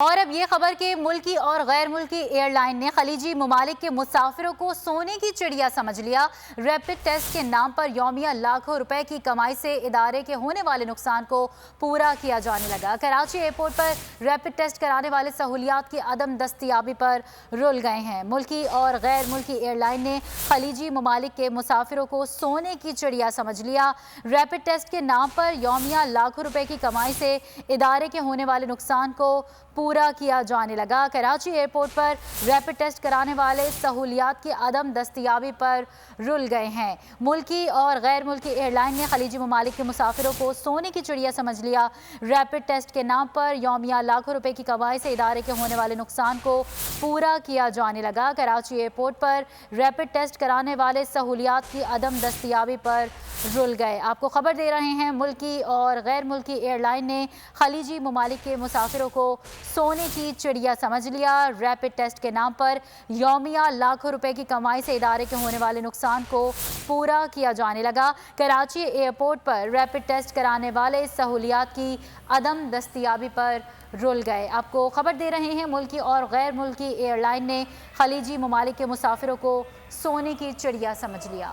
اور اب یہ خبر کہ ملکی اور غیر ملکی ایئر لائن نے خلیجی ممالک کے مسافروں کو سونے کی چڑیا سمجھ لیا۔ ریپڈ ٹیسٹ کے نام پر یومیہ لاکھوں روپے کی کمائی سے ادارے کے ہونے والے نقصان کو پورا کیا جانے لگا۔ کراچی ایئرپورٹ پر ریپڈ ٹیسٹ کرانے والے سہولیات کی عدم دستیابی پر رل گئے ہیں۔ ملکی اور غیر ملکی ایئر لائن نے خلیجی ممالک کے مسافروں کو سونے کی چڑیا سمجھ لیا۔ ریپڈ ٹیسٹ کے نام پر یومیہ لاکھوں روپے کی کمائی سے ادارے کے ہونے والے نقصان کو پورا کیا جانے لگا۔ کراچی ایئرپورٹ پر ریپڈ ٹیسٹ کرانے والے سہولیات کی عدم دستیابی پر رل گئے ہیں۔ ملکی اور غیر ملکی ایئر لائن نے خلیجی ممالک کے مسافروں کو سونے کی چڑیا سمجھ لیا۔ ریپڈ ٹیسٹ کے نام پر یومیہ لاکھوں روپے کی کمائی سے ادارے کے ہونے والے نقصان کو پورا کیا جانے لگا۔ کراچی ایئرپورٹ پر ریپڈ ٹیسٹ کرانے والے سہولیات کی عدم دستیابی پر رل گئے۔ آپ کو خبر دے رہے ہیں، ملکی اور غیر ملکی ایئر لائن نے خلیجی ممالک کے مسافروں کو سونے کی چڑیا سمجھ لیا۔ ریپڈ ٹیسٹ کے نام پر یومیہ لاکھوں روپے کی کمائی سے ادارے کے ہونے والے نقصان کو پورا کیا جانے لگا۔ کراچی ایئرپورٹ پر ریپڈ ٹیسٹ کرانے والے سہولیات کی عدم دستیابی پر رل گئے۔ آپ کو خبر دے رہے ہیں، ملکی اور غیر ملکی ایئر لائن نے خلیجی ممالک کے مسافروں کو سونے کی چڑیا سمجھ لیا۔